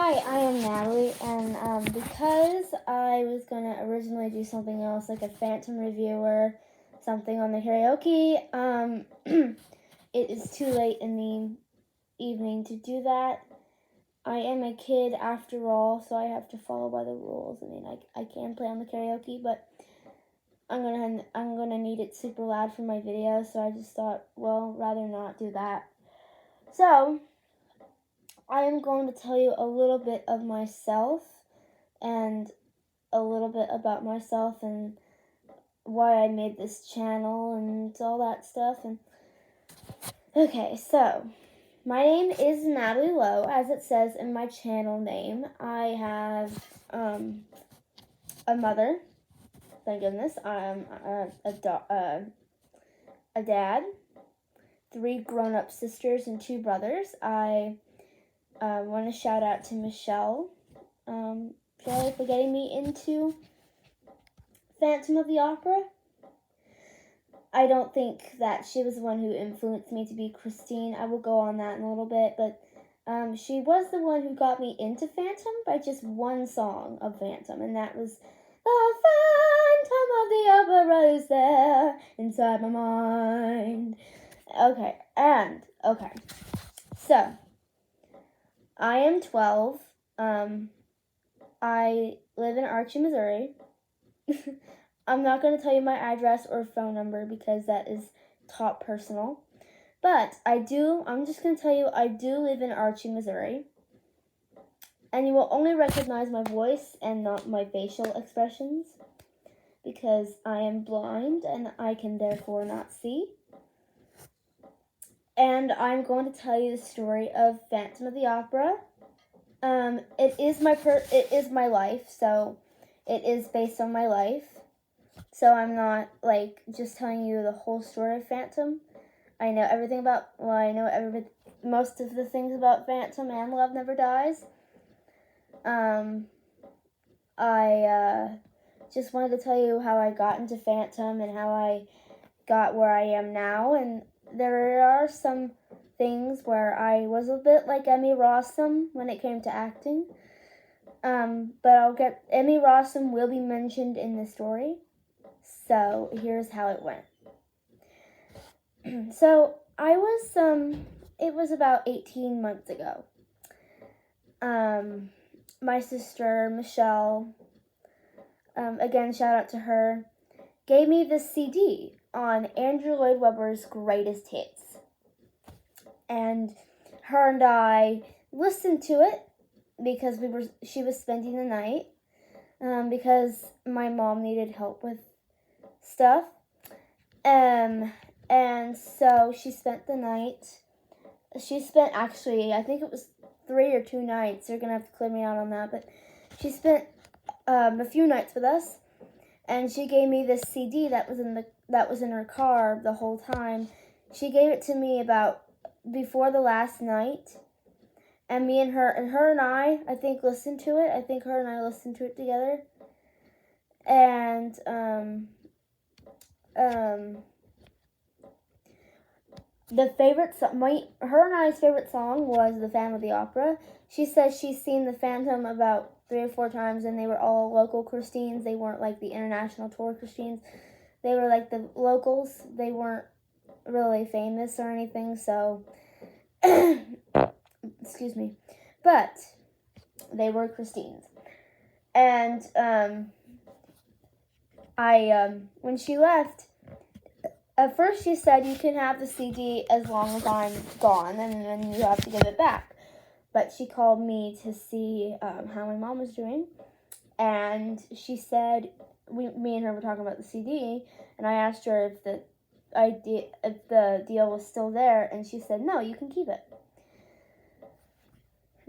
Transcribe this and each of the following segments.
Hi, I am Natalie, and because I was gonna originally do something else, like a Phantom review, something on the karaoke, it is too late in the evening to do that. I am a kid after all, so I have to follow by the rules. I mean, I can play on the karaoke, but I'm gonna need it super loud for my video, so I just thought, well, rather not do that. So I am going to tell you a little bit of myself and a little bit about myself and why I made this channel and all that stuff. And okay, so my name is Natalie Lowe, as it says in my channel name. I have a mother, thank goodness. I'm a dad, 3 grown-up sisters and 2 brothers. I want to shout out to Michelle for getting me into Phantom of the Opera. I don't think that she was the one who influenced me to be Christine. I will go on that in a little bit, but she was the one who got me into Phantom by just one song of Phantom, and that was "The Phantom of the Opera is there inside my mind." Okay, so I am 12. I live in Archie, Missouri. I'm not going to tell you my address or phone number because that is top personal. But I'm just going to tell you I do live in Archie, Missouri. And you will only recognize my voice and not my facial expressions because I am blind and I can therefore not see. And I'm going to tell you the story of Phantom of the Opera. It is my life, so it is based on my life. So I'm not like just telling you the whole story of Phantom. I know most of the things about Phantom and Love Never Dies. I just wanted to tell you how I got into Phantom and how I got where I am now. And there are some things where I was a bit like Emmy Rossum when it came to acting. But Emmy Rossum will be mentioned in the story. So here's how it went. So it was about 18 months ago. My sister, Michelle, again, shout out to her, gave me this CD on Andrew Lloyd Webber's Greatest Hits. And her and I listened to it because she was spending the night, because my mom needed help with stuff. And so she spent the night. She spent actually, I think it was 3 or 2 nights. You're gonna have to clear me out on that, but she spent a few nights with us, and she gave me this CD that was in her car the whole time. She gave it to me about before the last night, and her and I think listened to it. I think her and I listened to it together, and her and I's favorite song was The Phantom of the Opera. She says she's seen the Phantom about 3 or 4 times, and they were all local Christines. They weren't like the international tour Christines. They were like the locals. They weren't really famous or anything, so excuse me. But they were Christines. And when she left, at first she said you can have the CD as long as I'm gone, and then you have to give it back. But she called me to see how my mom was doing, and she said, me and her were talking about the CD, and I asked her if the deal was still there, and she said, no, you can keep it.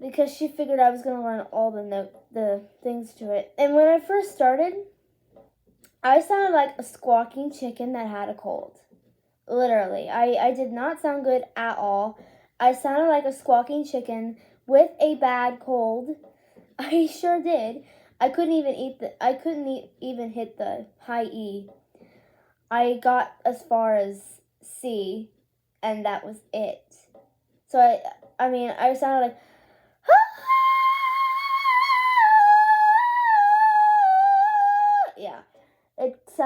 Because she figured I was going to learn all the things to it. And when I first started, I sounded like a squawking chicken that had a cold. Literally. I did not sound good at all. I sounded like a squawking chicken with a bad cold. I sure did. I couldn't even hit the high E. I got as far as C, and that was it. So I sounded like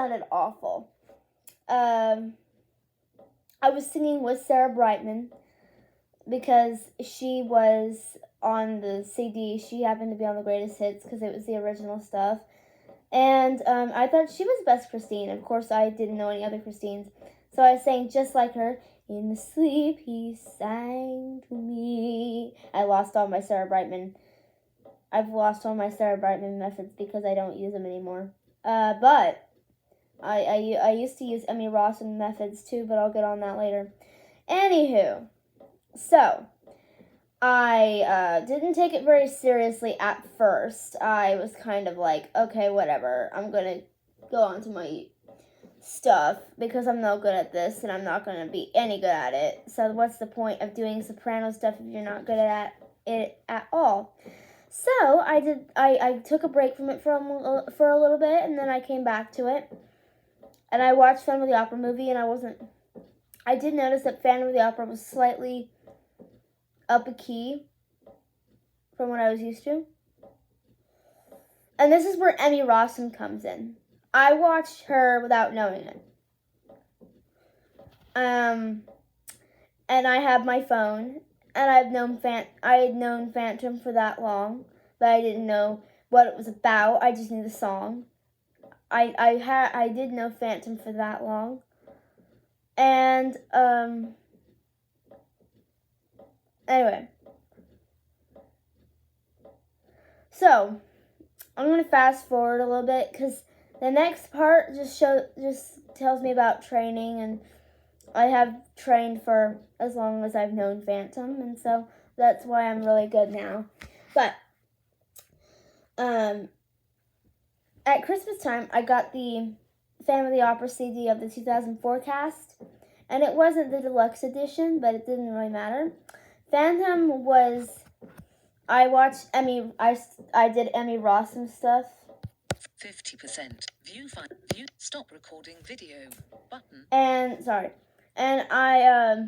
sounded awful. I was singing with Sarah Brightman because she was on the CD. She happened to be on the greatest hits because it was the original stuff. And I thought she was best Christine. Of course, I didn't know any other Christines. So I sang just like her. In the sleep he sang to me. I've lost all my Sarah Brightman methods because I don't use them anymore. But I used to use Emmy Rossum methods too, but I'll get on that later. Anywho, so I didn't take it very seriously at first. I was kind of like, okay, whatever. I'm going to go on to my stuff because I'm no good at this and I'm not going to be any good at it. So what's the point of doing soprano stuff if you're not good at it at all? So I took a break from it for a little bit, and then I came back to it. And I watched Phantom of the Opera movie, and I did notice that Phantom of the Opera was slightly up a key from what I was used to. And this is where Emmy Rossum comes in. I watched her without knowing it. And I have my phone, and I had known Phantom for that long, but I didn't know what it was about. I just knew the song. I did know Phantom for that long. And anyway. So, I'm going to fast forward a little bit cuz the next part just tells me about training, and I have trained for as long as I've known Phantom, and so that's why I'm really good now. But at Christmas time, I got the Phantom of the Opera CD of the 2004 cast, and it wasn't the deluxe edition, but it didn't really matter. Phantom was, I did Emmy Rossum stuff. 50%. View, stop recording video, button. And I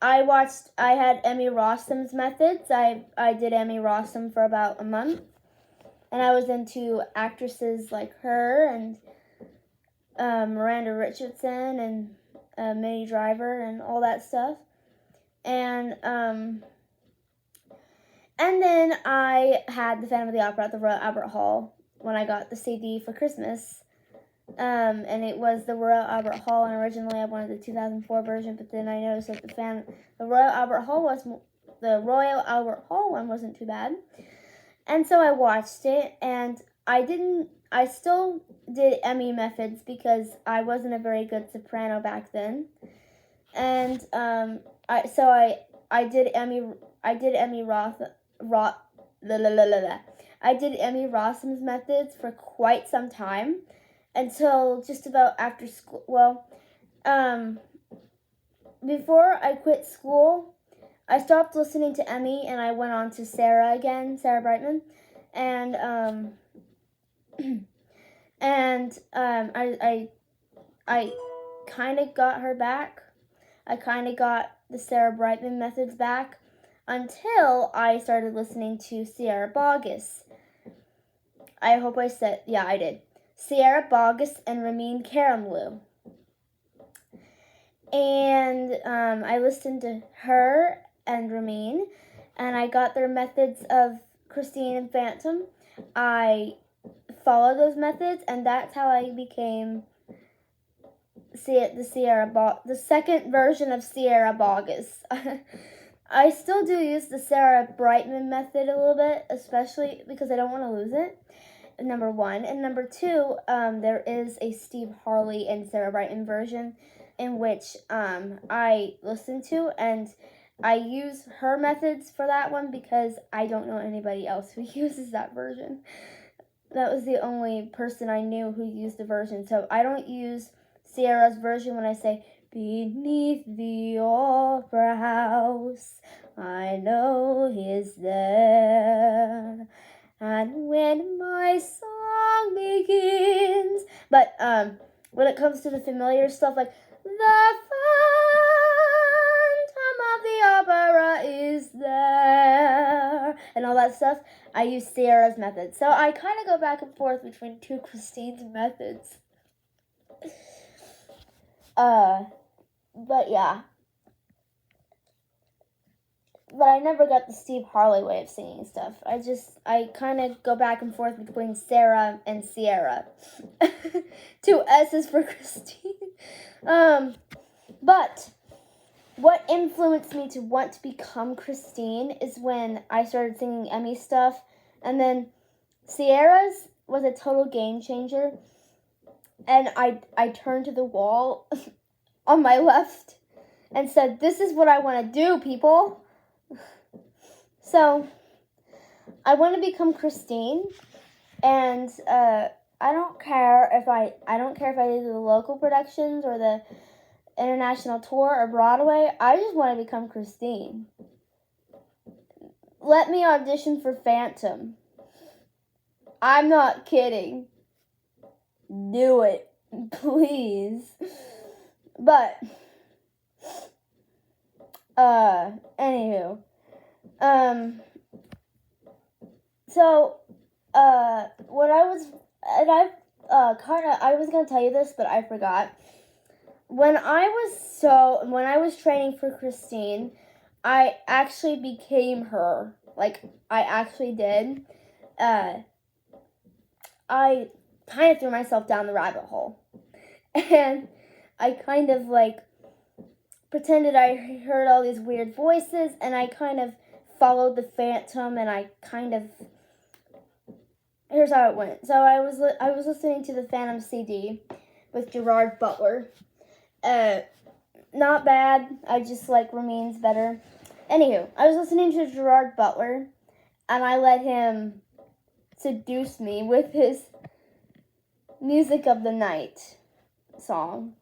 had Emmy Rossum's methods. I did Emmy Rossum for about a month. And I was into actresses like her and Miranda Richardson and Minnie Driver and all that stuff. And then I had the Phantom of the Opera at the Royal Albert Hall when I got the CD for Christmas. And it was the Royal Albert Hall, and originally I wanted the 2004 version, but then I noticed that the Royal Albert Hall one wasn't too bad. And so I watched it, and I still did Emmy methods because I wasn't a very good soprano back then. And I did Emmy Rossum's methods for quite some time, until just about after school. Well, before I quit school, I stopped listening to Emmy and I went on to Sarah Brightman, and I kind of got her back. I kind of got the Sarah Brightman methods back until I started listening to Sierra Boggess. I hope I said, yeah, I did. Sierra Boggess and Ramin Karimloo. And I listened to her and Ramin, and I got their methods of Christine and Phantom. I followed those methods, and that's how I became the second version of Sierra Boggess. I still do use the Sarah Brightman method a little bit, especially because I don't want to lose it. Number one. And number two, there is a Steve Harley and Sarah Brightman version in which I listen to, and I use her methods for that one because I don't know anybody else who uses that version. That was the only person I knew who used the version. So I don't use Sierra's version when I say, beneath the opera house, I know he's there. And when my song begins. But when it comes to the familiar stuff like the Phantom of the Opera is there and all that stuff, I use Sierra's method. So I kind of go back and forth between two Christine's methods. But yeah. But I never got the Steve Harley way of singing stuff. I kind of go back and forth between Sarah and Sierra. 2 S's for Christine. But what influenced me to want to become Christine is when I started singing Emmy stuff. And then Sierra's was a total game changer. And I turned to the wall on my left and said, this is what I want to do, people. So I want to become Christine, and I don't care if I do the local productions or the international tour or Broadway. I just want to become Christine. Let me audition for Phantom. I'm not kidding. Do it, please. But anywho, so what I was, and I was gonna tell you this, but I forgot. When I was training for Christine, I actually became her. Like, I actually did. I kind of threw myself down the rabbit hole. And I kind of, like, pretended I heard all these weird voices, and I kind of followed the Phantom, and I kind of... Here's how it went. So I was listening to the Phantom CD with Gerard Butler. Not bad. I just like Ramin's better. Anywho, I was listening to Gerard Butler, and I let him seduce me with his Music of the Night song.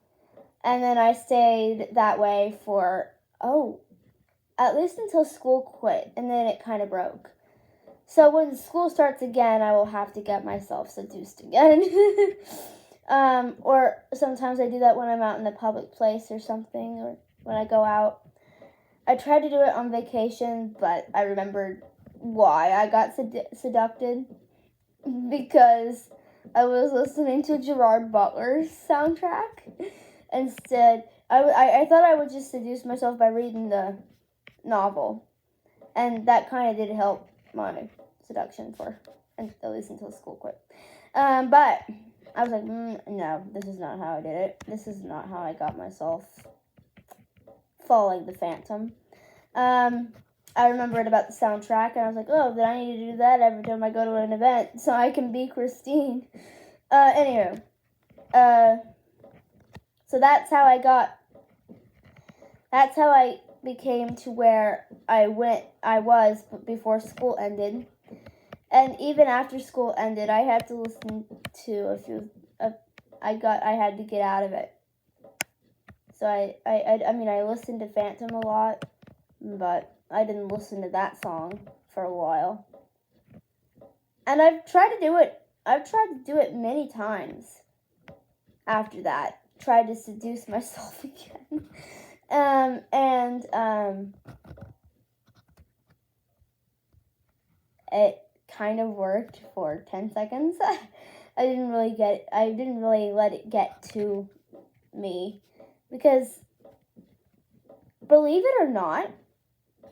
And then I stayed that way for, at least until school quit, and then it kind of broke. So when school starts again, I will have to get myself seduced again. Or sometimes I do that when I'm out in a public place or something, or when I go out. I tried to do it on vacation, but I remembered why I got seducted. Because I was listening to Gerard Butler's soundtrack. Instead, I thought I would just seduce myself by reading the novel. And that kind of did help my seduction for at least until school quit. But I was like, no, this is not how I did it. This is not how I got myself following the Phantom. I remembered about the soundtrack, and I was like, oh, then I need to do that every time I go to an event so I can be Christine. Anywho, so that's how I became to where I was before school ended. And even after school ended, I had to listen to a few, I had to get out of it. So I listened to Phantom a lot, but I didn't listen to that song for a while. And I've tried to do it many times after that. Tried to seduce myself again. It kind of worked for 10 seconds. I didn't really let it get to me, because believe it or not,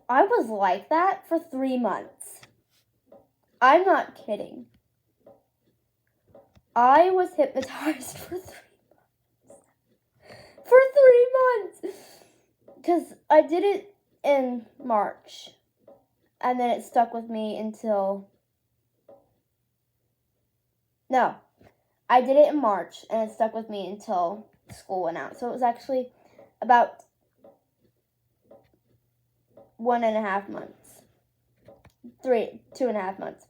I was like that for 3 months. I'm not kidding. I was hypnotized for 3 months. For 3 months! Because I did it in March, and then it stuck with me until... No, I did it in March, and it stuck with me until school went out. So it was actually about 1.5 months. 2.5 months.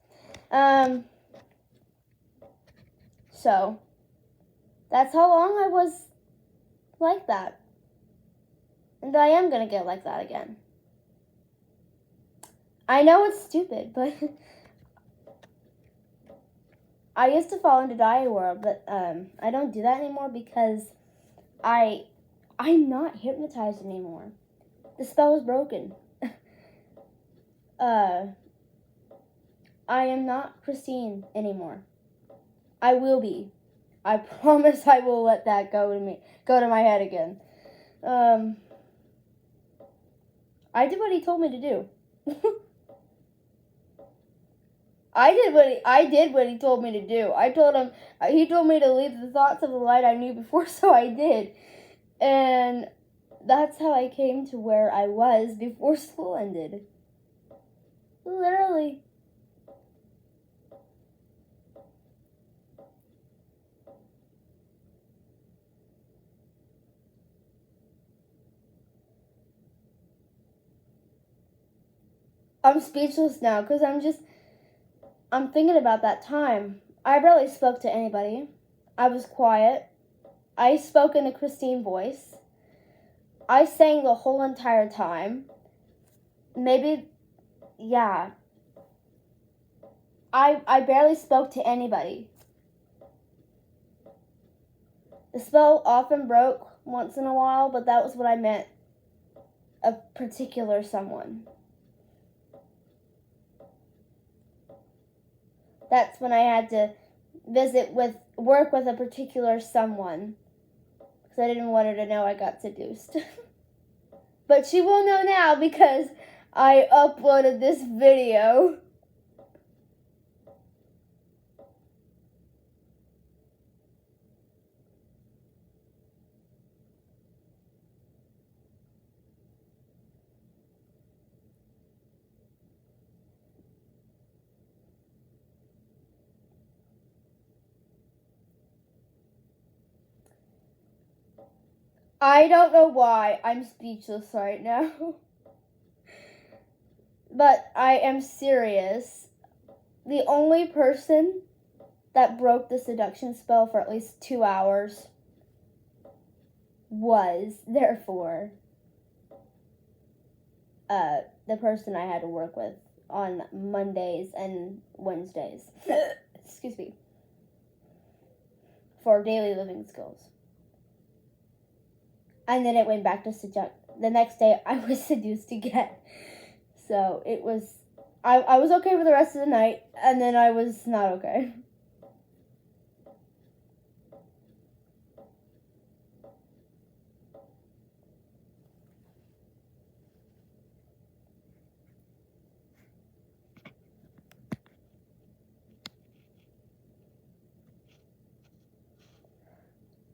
So that's how long I was like that. And I am going to get like that again. I know it's stupid, but I used to fall into Diary World, but I don't do that anymore because I'm not hypnotized anymore. The spell is broken. I am not Christine anymore. I will be. I promise I will let that go to my head again. I did what he told me to do. I did what he told me to do. He told me to leave the thoughts of the light I knew before, so I did. And that's how I came to where I was before school ended. Literally. I'm speechless now because I'm thinking about that time. I barely spoke to anybody. I was quiet. I spoke in a Christine voice. I sang the whole entire time. Maybe, yeah. I barely spoke to anybody. The spell often broke once in a while, but that was what I meant. A particular someone. That's when I had to work with a particular someone. Because I didn't want her to know I got seduced. But she will know now because I uploaded this video. I don't know why I'm speechless right now. But I am serious. The only person that broke the seduction spell for at least 2 hours was, therefore, the person I had to work with on Mondays and Wednesdays. Excuse me. For daily living skills. And then it went back to seduct. The next day, I was seduced again. So it was, I was okay for the rest of the night, and then I was not okay.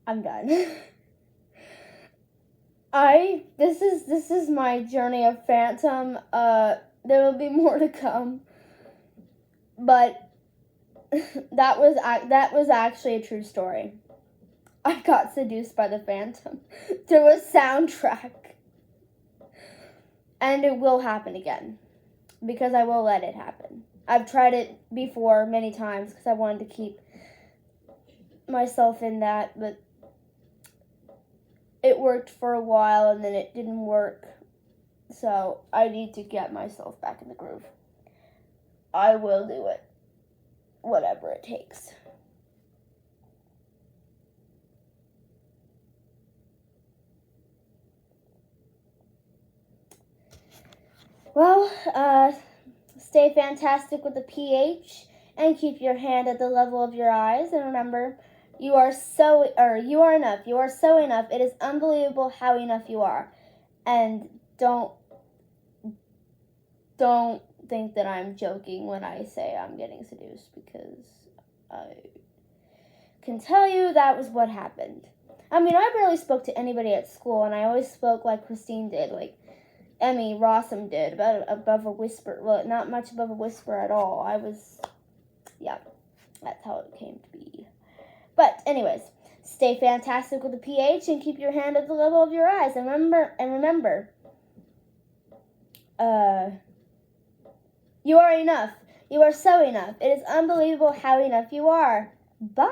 I'm done. This is my journey of Phantom. There will be more to come. But that was actually a true story. I got seduced by the Phantom through a soundtrack. And it will happen again. Because I will let it happen. I've tried it before many times because I wanted to keep myself in that, but it worked for a while and then it didn't work. So I need to get myself back in the groove. I will do it. Whatever it takes. Well, stay fantastic with the pH and keep your hand at the level of your eyes. And remember, you are enough. You are so enough. It is unbelievable how enough you are. And don't think that I'm joking when I say I'm getting seduced, because I can tell you that was what happened. I mean, I barely spoke to anybody at school, and I always spoke like Christine did, like Emmy Rossum did, about above a whisper. Well, not much above a whisper at all. Yeah, that's how it came to be. But anyways, stay fantastic with the pH and keep your hand at the level of your eyes. And remember, you are enough. You are so enough. It is unbelievable how enough you are. Bye.